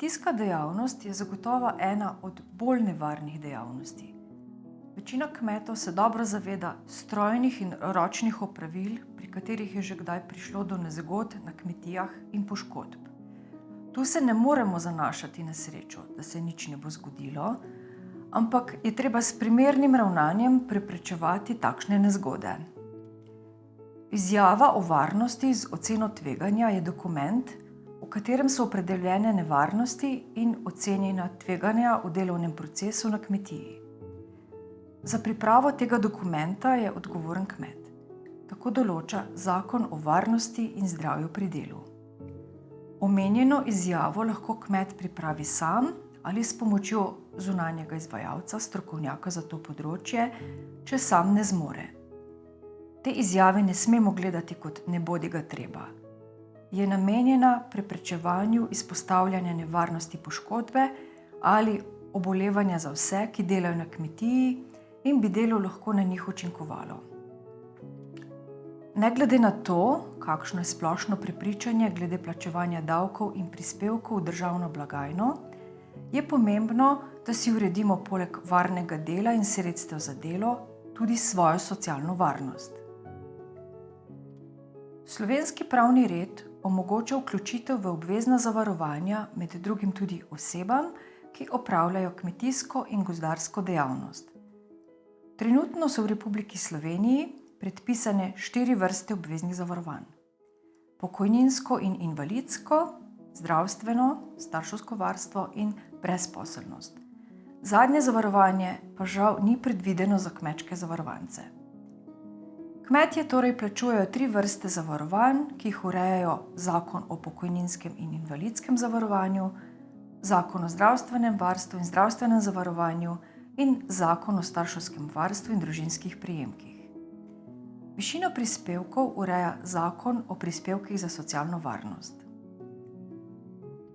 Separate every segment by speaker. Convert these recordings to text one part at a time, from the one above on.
Speaker 1: Kmetijska dejavnost je zagotovo ena od bolj nevarnih dejavnosti. Večina kmetov se dobro zaveda strojnih in ročnih opravil, pri katerih je že kdaj prišlo do nezgod na kmetijah in poškodb. Tu se ne moremo zanašati na srečo, da se nič ne bo zgodilo, ampak je treba s primernim ravnanjem preprečevati takšne nezgode. Izjava o varnosti z oceno tveganja je dokument, v katerem so opredeljene nevarnosti in ocenjena tveganja v delovnem procesu na kmetiji. Za pripravo tega dokumenta je odgovoren kmet. Tako določa Zakon o varnosti in zdravju pri delu. Omenjeno izjavo lahko kmet pripravi sam ali s pomočjo zunanjega izvajalca, strokovnjaka za to področje, če sam ne zmore. Te izjave ne smemo gledati kot nebodigatreba. Je namenjena preprečevanju izpostavljanja nevarnosti poškodbe ali obolevanja za vse, ki delajo na kmetiji in bi delo lahko na njih učinkovalo. Ne glede na to, kakšno je splošno prepričanje glede plačevanja davkov in prispevkov v državno blagajno, je pomembno, da si uredimo poleg varnega dela in sredstev za delo tudi svojo socialno varnost. Slovenski pravni red omogoča vključitev v obvezna zavarovanja med drugim tudi osebam, ki opravljajo kmetijsko in gozdarsko dejavnost. Trenutno so v Republiki Sloveniji predpisane 4 vrste obveznih zavarovanj: pokojninsko in invalidsko, zdravstveno, starševsko varstvo in brezposelnost. Zadnje zavarovanje pa žal ni predvideno za kmečke zavarovance. Kmetje torej plačujejo 3 vrste zavarovanj, ki jih urejajo Zakon o pokojninskem in invalidskem zavarovanju, Zakon o zdravstvenem varstvu in zdravstvenem zavarovanju in Zakon o starševskem varstvu in družinskih prejemkih. Višino prispevkov ureja Zakon o prispevkih za socialno varnost.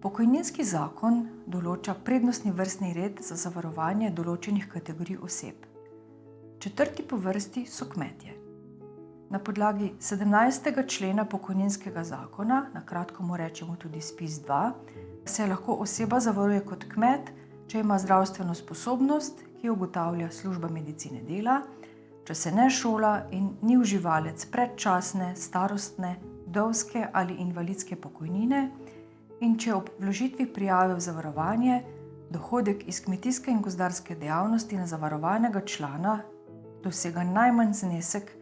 Speaker 1: Pokojninski zakon določa prednostni vrstni red za zavarovanje določenih kategorij oseb. 4. po vrsti so kmetje. Na podlagi 17. člena pokojninskega zakona, na kratko mu rečemo tudi ZPIZ-2, se lahko oseba zavaruje kot kmet, če ima zdravstveno sposobnost, ki jo ugotavlja služba medicine dela, če se ne šola in ni uživalec predčasne, starostne, vdovske ali invalidske pokojnine in če ob vložitvi prijave v zavarovanje dohodek iz kmetijske in gozdarske dejavnosti na zavarovanega člana dosega najmanj znesek,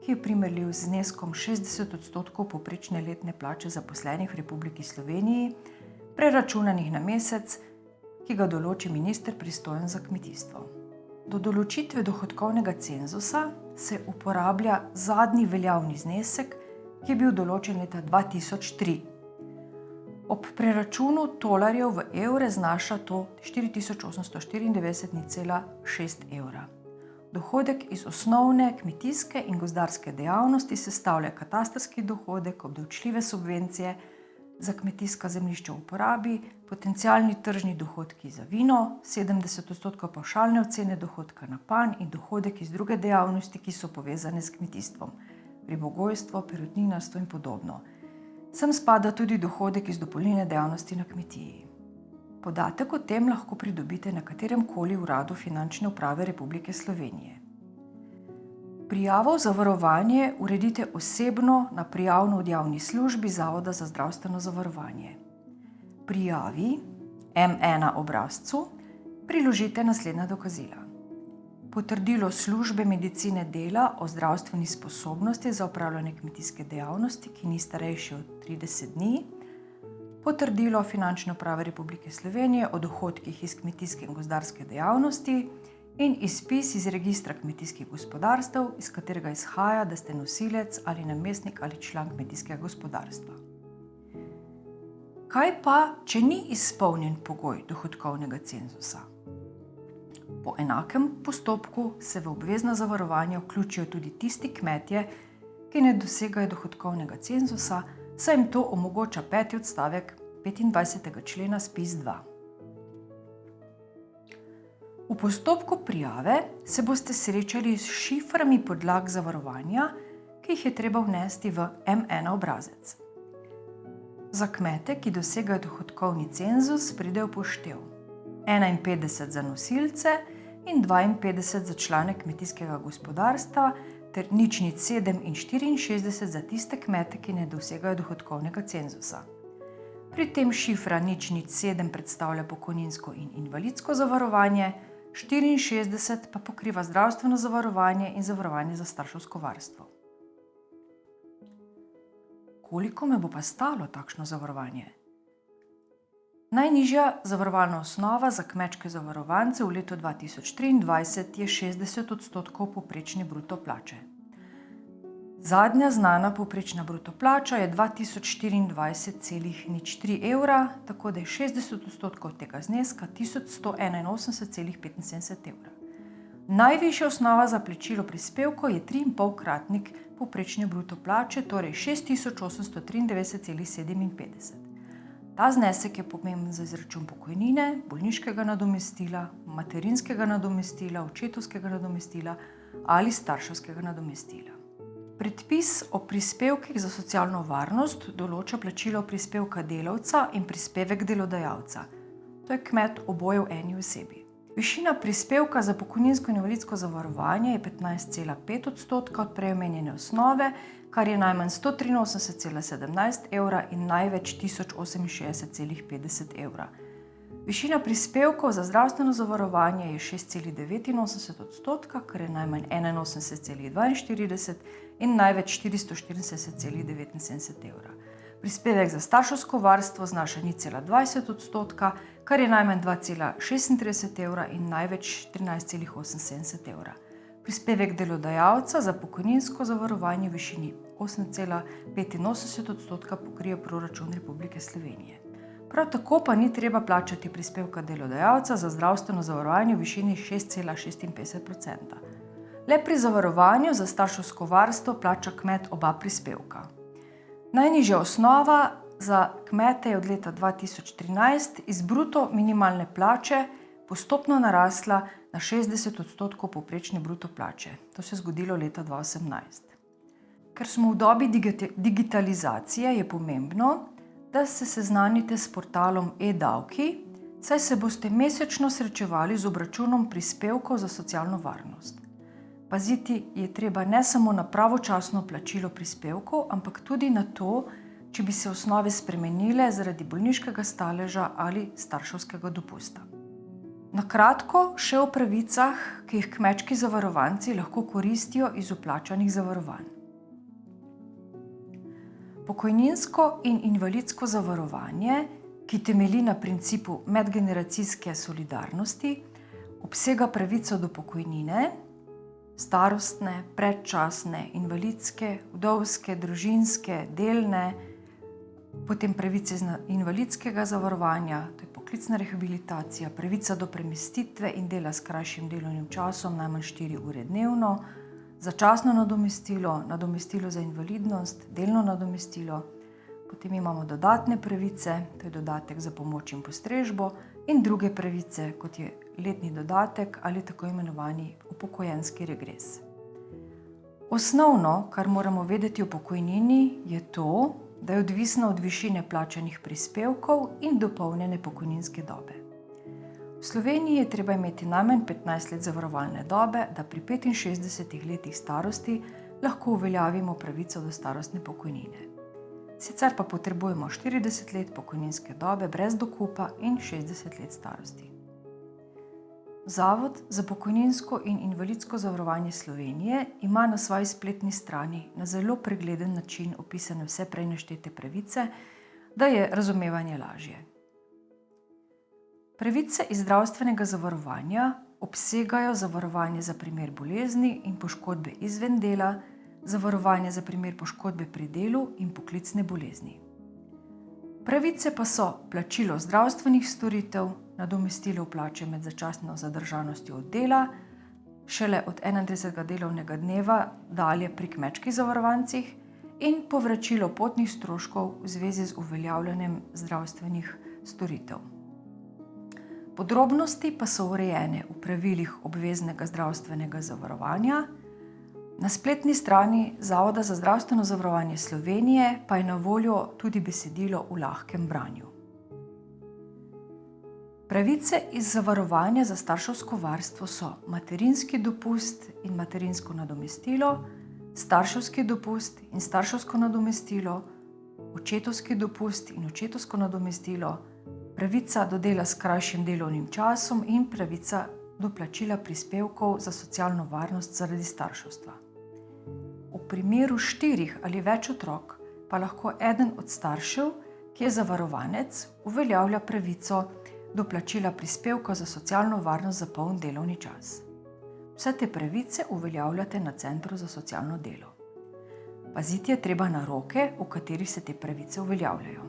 Speaker 1: ki je primerljiv z zneskom 60% povprečne letne plače zaposlenih v Republiki Sloveniji, preračunanih na mesec, ki ga določi minister pristojen za kmetijstvo. Do določitve dohodkovnega cenzusa se uporablja zadnji veljavni znesek, ki je bil določen leta 2003. Ob preračunu tolarjev v evre znaša to 4894,6 evra. Dohodek iz osnovne kmetijske in gozdarske dejavnosti sestavlja katastrski dohodek, obdavčljive subvencije za kmetijska zemljišča v uporabi, potencialni tržni dohodki za vino, 70% pavšalne ocene dohodka na panj in dohodek iz druge dejavnosti, ki so povezane s kmetijstvom, ribogojstvo, perutninarstvo in podobno. Sem spada tudi dohodek iz dopolnilne dejavnosti na kmetiji. Podatek o tem lahko pridobite na katerem koli uradu Finančne uprave Republike Slovenije. Prijavo v zavarovanje uredite osebno na prijavno-odjavni službi Zavoda za zdravstveno zavarovanje. Prijavi M1 obrazcu priložite naslednja dokazila: potrdilo službe medicine dela o zdravstveni sposobnosti za opravljanje kmetijske dejavnosti, ki ni starejši od 30 dni, potrdilo Finančne uprave Republike Slovenije o dohodkih iz kmetijske in gozdarske dejavnosti in izpis iz registra kmetijskih gospodarstev, iz katerega izhaja, da ste nosilec ali namestnik ali član kmetijskega gospodarstva. Kaj pa, če ni izpolnjen pogoj dohodkovnega cenzusa? Po enakem postopku se v obvezna zavarovanja vključijo tudi tisti kmetje, ki ne dosegajo dohodkovnega cenzusa, saj jim to omogoča 5. odstavek 25. člena ZPIZ-2. V postopku prijave se boste srečali s šiframi podlag zavarovanja, ki jih je treba vnesti v M1 obrazec. za kmete, ki dosegajo dohodkovni cenzus, pride v poštev 51 za nosilce in 52 za člane kmetijskega gospodarstva ter 0,7 in 64 za tiste kmete, ki ne dosegajo dohodkovnega cenzusa. Pri tem šifra 0,7 predstavlja pokojninsko in invalidsko zavarovanje, 64 pa pokriva zdravstveno zavarovanje in zavarovanje za starševsko varstvo. Koliko me bo pa stalo takšno zavarovanje? Najnižja zavarovalna osnova za kmečke zavarovance v letu 2023 je 60% povprečne bruto plače. Zadnja znana povprečna bruto plača je 2024,03 evra, tako da je 60% tega zneska 1181,75 evra. Najvišja osnova za plačilo prispevkov je 3,5-kratnik povprečne bruto plače, torej 6893,57. Ta znesek je pomemben za izračun pokojnine, bolniškega nadomestila, materinskega nadomestila, očetovskega nadomestila ali starševskega nadomestila. Predpis o prispevkih za socialno varnost določa plačilo prispevka delavca in prispevek delodajalca. To je kmet oboje v eni osebi. Višina prispevka za pokojninsko in invalidsko zavarovanje je 15,5% od prej omenjene osnove, kar je najmanj 183,17 evra in največ 1068,50 evra. Višina prispevkov za zdravstveno zavarovanje je 6,89%, kar je najmanj 81,42 in največ 474,79 evra. Prispevek za starševsko varstvo znaša 0,20%, kar je najmanj 2,36 evra in največ 13,78 evra. Prispevek delodajalca za pokojninsko zavarovanje v višini 8,85% pokrije proračun Republike Slovenije. Prav tako pa ni treba plačati prispevka delodajalca za zdravstveno zavarovanje v višini 6,56%. Le pri zavarovanju za starševsko varstvo plača kmet oba prispevka. Najnižja osnova za kmete je od leta 2013 iz bruto minimalne plače postopno narasla na 60% povprečne bruto plače. To se je zgodilo leta 2018. Ker smo v dobi digitalizacije, je pomembno, da se seznanite s portalom e-davki, saj se boste mesečno srečevali z obračunom prispevkov za socialno varnost. Paziti je treba ne samo na pravočasno plačilo prispevkov, ampak tudi na to, če bi se osnove spremenile zaradi bolniškega staleža ali starševskega dopusta. Na kratko še o pravicah, ki jih kmečki zavarovanci lahko koristijo iz vplačanih zavarovanj. Pokojninsko in invalidsko zavarovanje, ki temelji na principu medgeneracijske solidarnosti, obsega pravico do pokojnine, starostne, predčasne, invalidske, vdovske, družinske, delne, potem pravice iz invalidskega zavarovanja, to je poklicna rehabilitacija, pravica do premestitve in dela s krajšim delovnim časom, najmanj 4 ure dnevno, začasno nadomestilo, nadomestilo za invalidnost, delno nadomestilo, potem imamo dodatne pravice, to je dodatek za pomoč in postrežbo in druge pravice, kot je letni dodatek ali tako imenovani upokojenski regres. Osnovno, kar moramo vedeti o pokojnini, je to, da je odvisna od višine plačanih prispevkov in dopolnjene pokojninske dobe. V Sloveniji je treba imeti najmanj 15 let zavarovalne dobe, da pri 65 letih starosti lahko uveljavimo pravico do starostne pokojnine. Sicer pa potrebujemo 40 let pokojninske dobe brez dokupa in 60 let starosti. Zavod za pokojninsko in invalidsko zavarovanje Slovenije ima na svoji spletni strani na zelo pregleden način opisane vse prej naštete pravice, da je razumevanje lažje. Pravice iz zdravstvenega zavarovanja obsegajo zavarovanje za primer bolezni in poškodbe izven dela, zavarovanje za primer poškodbe pri delu in poklicne bolezni. Pravice pa so plačilo zdravstvenih storitev, nadomestilo plače med začasno zadržanostjo od dela, šele od 31. delovnega dneva dalje pri kmečkih zavarovancih in povračilo potnih stroškov v zvezi z uveljavljanjem zdravstvenih storitev. Podrobnosti pa so urejene v pravilih obveznega zdravstvenega zavarovanja, Na spletni strani Zavoda za zdravstveno zavarovanje Slovenije pa je na voljo tudi besedilo v lahkem branju. Pravice iz zavarovanja za starševsko varstvo so materinski dopust in materinsko nadomestilo, starševski dopust in starševsko nadomestilo, očetovski dopust in očetovsko nadomestilo, pravica do dela s krajšim delovnim časom in pravica do plačila prispevkov za socialno varnost zaradi starševstva. V primeru 4 ali več otrok pa lahko eden od staršev, ki je zavarovanec, uveljavlja pravico do plačila prispevka za socialno varnost za poln delovni čas. Vse te pravice uveljavljate na Centru za socialno delo. Paziti je treba na roke, v katerih se te pravice uveljavljajo.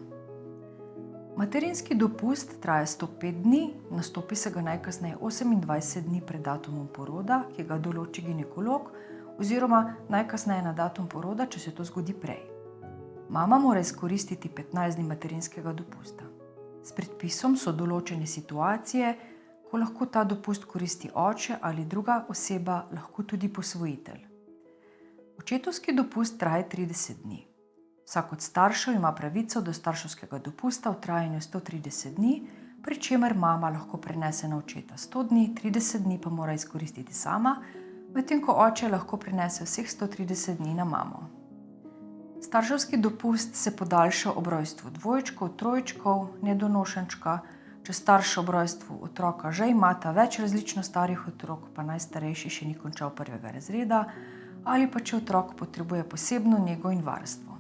Speaker 1: Materinski dopust traja 105 dni, nastopi se ga najkasneje 28 dni pred datumom poroda, ki ga določi ginekolog, oziroma najkasneje na datum poroda, če se to zgodi prej. Mama mora izkoristiti 15 dni materinskega dopusta. S predpisom so določene situacije, ko lahko ta dopust koristi oče ali druga oseba, lahko tudi posvojitelj. Očetovski dopust traja 30 dni. Vsak od staršev ima pravico do starševskega dopusta v trajanju 130 dni, pri čemer mama lahko prenese na očeta 100 dni, 30 dni pa mora izkoristiti sama, medtem ko oče lahko prenese vseh 130 dni na mamo. Starševski dopust se podaljša ob rojstvu dvojčkov, trojčkov, nedonošenčka, če starš ob rojstvu otroka že imata več različno starih otrok, pa najstarejši še ni končal 1. razreda, ali pa če otrok potrebuje posebno nego in varstvo.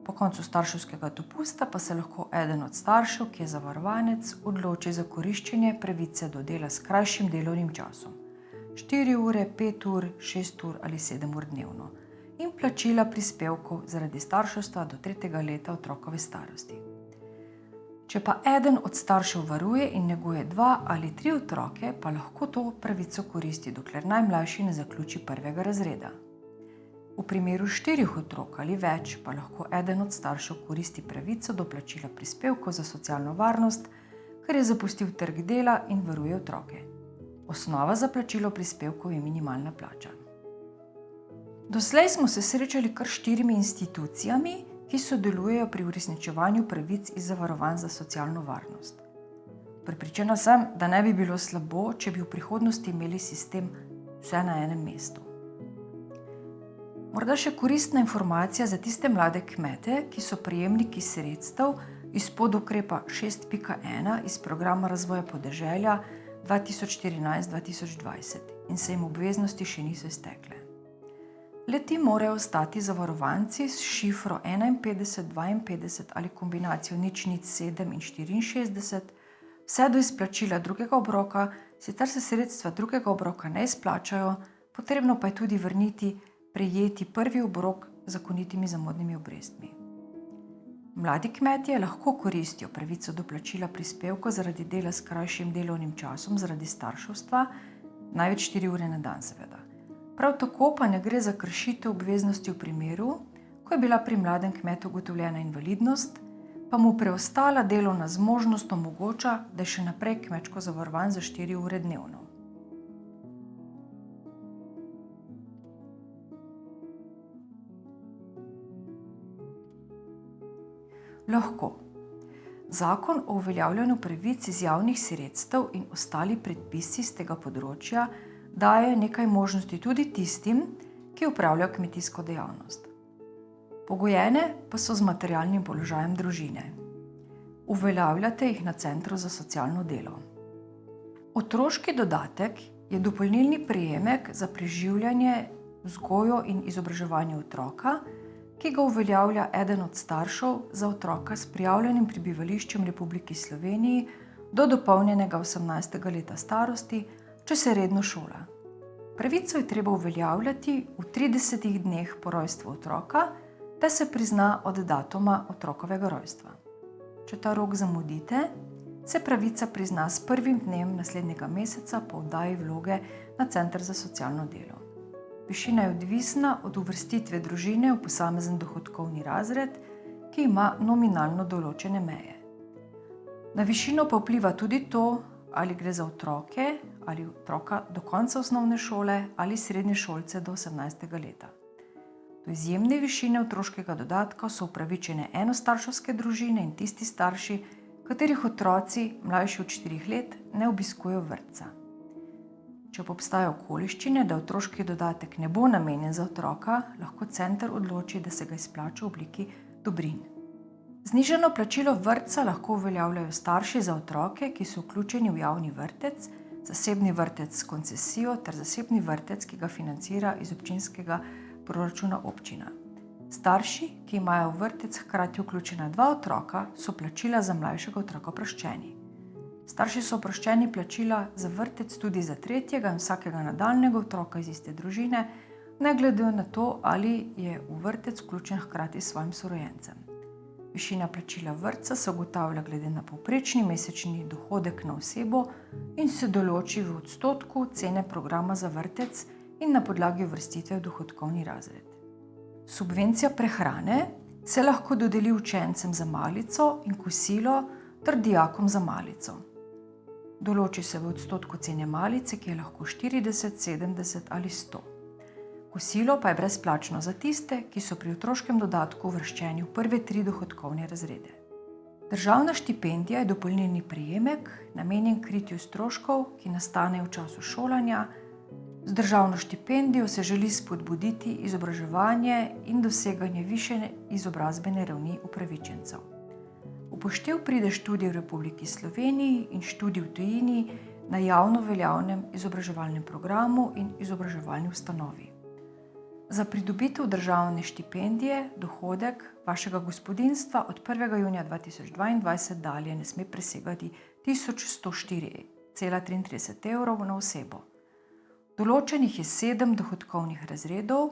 Speaker 1: Po koncu starševskega dopusta pa se lahko eden od staršev, ki je zavarovanec, odloči za koriščenje pravice do dela s krajšim delovnim časom. 4 ure, 5 ur, 6 ur ali 7 ur dnevno in plačila prispevkov zaradi starševstva do 3. leta otrokove starosti. Če pa eden od staršev varuje in neguje 2 ali 3 otroke, pa lahko to pravico koristi, dokler najmlajši ne zaključi 1. razreda. V primeru 4 otrok ali več pa lahko eden od staršev koristi pravico do plačila prispevkov za socialno varnost, ker je zapustil trg dela in varuje otroke. Osnova za plačilo prispevkov je minimalna plača. Doslej smo se srečali kar 4 institucijami, ki sodelujejo pri uresničevanju pravic iz zavarovanj za socialno varnost. Prepričana sem, da ne bi bilo slabo, če bi v prihodnosti imeli sistem vse na enem mestu. Morda še koristna informacija za tiste mlade kmete, ki so prejemniki sredstev iz podukrepa 6.1 iz programa razvoja podeželja 2014-2020 in se jim obveznosti še niso iztekle. Le-ti morajo ostati zavarovanci s šifro 51, 52 ali kombinacijo 007 in 64, vse do izplačila drugega obroka, sicer se sredstva drugega obroka ne izplačajo, potrebno pa je tudi vrniti prejeti prvi obrok z zakonitimi zamudnimi obrestmi. Mladi kmetje lahko koristijo pravico do plačila prispevkov zaradi dela s krajšim delovnim časom zaradi starševstva, največ 4 ure na dan seveda. Prav tako pa ne gre za kršitev obveznosti v primeru, ko je bila pri mladem kmetu ugotovljena invalidnost, pa mu preostala delovna zmožnost omogoča, da je še naprej kmečko zavarovan za 4 ure dnevno. Lahko. Zakon o uveljavljanju pravic iz javnih sredstev in ostali predpisi z tega področja daje nekaj možnosti tudi tistim, ki opravljajo kmetijsko dejavnost. Pogojene pa so z materialnim položajem družine. Uveljavljate jih na Centru za socialno delo. Otroški dodatek je dopolnilni prejemek za preživljanje, vzgojo in izobraževanje otroka, ki ga uveljavlja eden od staršev za otroka s prijavljenim prebivališčem v Republiki Sloveniji do dopolnjenega 18. leta starosti, če se redno šola. Pravico je treba uveljavljati v 30 dneh po rojstvu otroka, da se prizna od datuma otrokovega rojstva. Če ta rok zamudite, se pravica prizna s prvim dnem naslednjega meseca po oddaji vloge na Center za socialno delo. Višina je odvisna od uvrstitve družine v posamezen dohodkovni razred, ki ima nominalno določene meje. Na višino pa vpliva tudi to, ali gre za otroke ali otroka do konca osnovne šole ali srednje šolce do 18. leta. Do izjemne višine otroškega dodatka so upravičene enostarševske družine in tisti starši, katerih otroci mlajši od 4 let ne obiskujejo vrtca. Če pa obstajajo okoliščine, da otroški dodatek ne bo namenjen za otroka, lahko center odloči, da se ga izplača v obliki dobrin. Znižano plačilo vrtca lahko uveljavljajo starši za otroke, ki so vključeni v javni vrtec, zasebni vrtec s koncesijo ter zasebni vrtec, ki ga financira iz občinskega proračuna občina. Starši, ki imajo v vrtec hkrati vključena 2 otroka, so plačila za mlajšega otroka oproščeni. Starši so oproščeni plačila za vrtec tudi za 3. in vsakega nadaljnjega otroka iz iste družine, ne glede na to, ali je v vrtec vključen hkrati s svojim sorojencem. Višina plačila vrtca se ugotavlja glede na povprečni mesečni dohodek na osebo in se določi v odstotku cene programa za vrtec in na podlagi uvrstitve v dohodkovni razred. Subvencija prehrane se lahko dodeli učencem za malico in kosilo ter dijakom za malico. Določi se v odstotku cene malice, ki je lahko 40, 70 ali 100. Kosilo pa je brezplačno za tiste, ki so pri otroškem dodatku uvrščeni v prve 3 dohodkovne razrede. Državna štipendija je dopolnilni prejemek, namenjen kritju stroškov, ki nastanejo v času šolanja. Z državno štipendijo se želi spodbuditi izobraževanje in doseganje višje izobrazbene ravni upravičencev. V upoštev pride študij v Republiki Sloveniji in študij v tujini na javno veljavnem izobraževalnem programu in izobraževalni ustanovi. Za pridobitev državne štipendije dohodek vašega gospodinjstva od 1. junija 2022 dalje ne sme presegati 1104,33 evrov na osebo. Določenih je 7 dohodkovnih razredov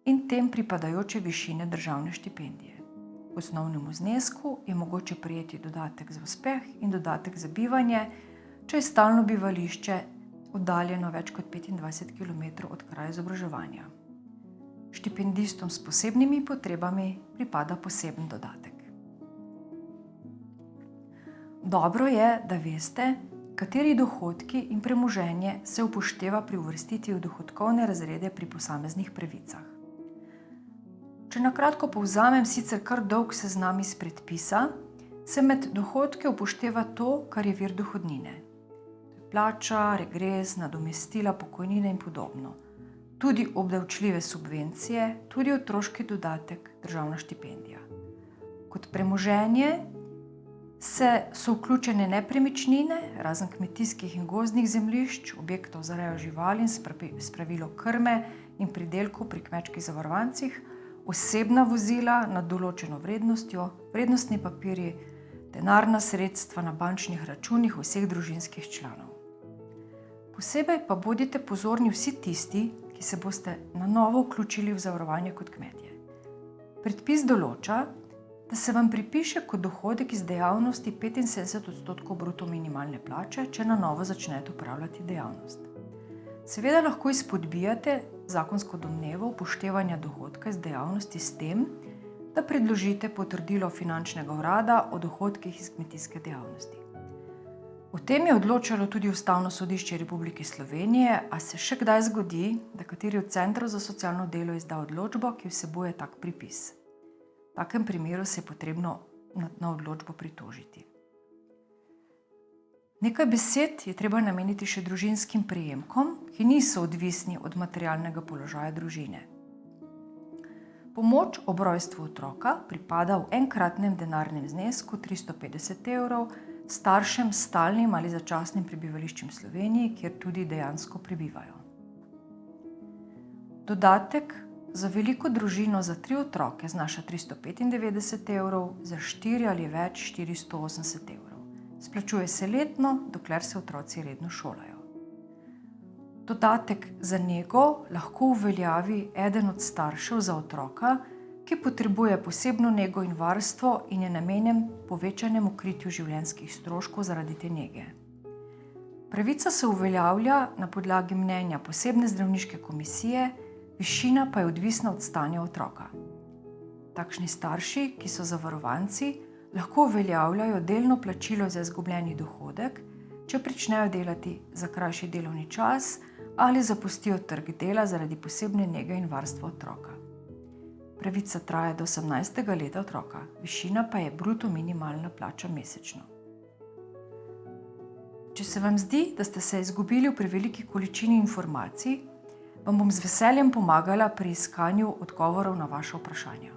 Speaker 1: in tem pripadajoče višine državne štipendije. V osnovnemu znesku je mogoče prejeti dodatek za uspeh in dodatek za bivanje, če je stalno bivališče oddaljeno več kot 25 km od kraja izobraževanja. Štipendistom s posebnimi potrebami pripada poseben dodatek. Dobro je, da veste, kateri dohodki in premoženje se upošteva pri uvrstitvi v dohodkovne razrede pri posameznih pravicah. Če na kratko povzamem sicer kar dolg seznam iz predpisa, se med dohodke upošteva to, kar je vir dohodnine. Plača, regres, nadomestila, pokojnine in podobno. Tudi obdavčljive subvencije, tudi otroški dodatek, državna štipendija. Kot premoženje so vključene nepremičnine, razen kmetijskih in gozdnih zemljišč, objektov za rejo živali in spravilo krme in pridelkov pri kmečkih zavarovancih, osebna vozila nad določeno vrednostjo, vrednostni papirji, denarna sredstva na bančnih računih vseh družinskih članov. Posebej pa bodite pozorni vsi tisti, ki se boste na novo vključili v zavarovanje kot kmetje. Predpis določa, da se vam pripiše kot dohodek iz dejavnosti 75% bruto minimalne plače, če na novo začnete opravljati dejavnost. Seveda lahko izpodbijate zakonsko domnevo upoštevanja dohodka iz dejavnosti s tem, da predložite potrdilo finančnega urada o dohodkih iz kmetijske dejavnosti. O tem je odločalo tudi Ustavno sodišče Republike Slovenije, a se še kdaj zgodi, da kateri od centrov za socialno delo izda odločbo, ki vsebuje tak pripis. V takem primeru se je potrebno na odločbo pritožiti. Nekaj besed je treba nameniti še družinskim prejemkom, ki niso odvisni od materialnega položaja družine. Pomoč ob rojstvu otroka pripada v enkratnem denarnem znesku 350 evrov staršem s stalnim ali začasnim prebivališčem v Sloveniji, kjer tudi dejansko prebivajo. Dodatek za veliko družino za 3 otroke znaša 395 evrov, za 4 ali več 480 evrov. Splačuje se letno, dokler se otroci redno šolajo. Dodatek za nego lahko uveljavi eden od staršev za otroka, ki potrebuje posebno nego in varstvo in je namenjen povečanemu kritju življenjskih stroškov zaradi te nege. Pravica se uveljavlja na podlagi mnenja posebne zdravniške komisije, višina pa je odvisna od stanja otroka. Takšni starši, ki so zavarovanci, lahko uveljavljajo delno plačilo za izgubljeni dohodek, če pričnejo delati za krajši delovni čas ali zapustijo trg dela zaradi posebne nege in varstva otroka. Pravica traja do 18. leta otroka, višina pa je bruto minimalna plača mesečno. Če se vam zdi, da ste se izgubili v preveliki količini informacij, vam bom z veseljem pomagala pri iskanju odgovorov na vaša vprašanja.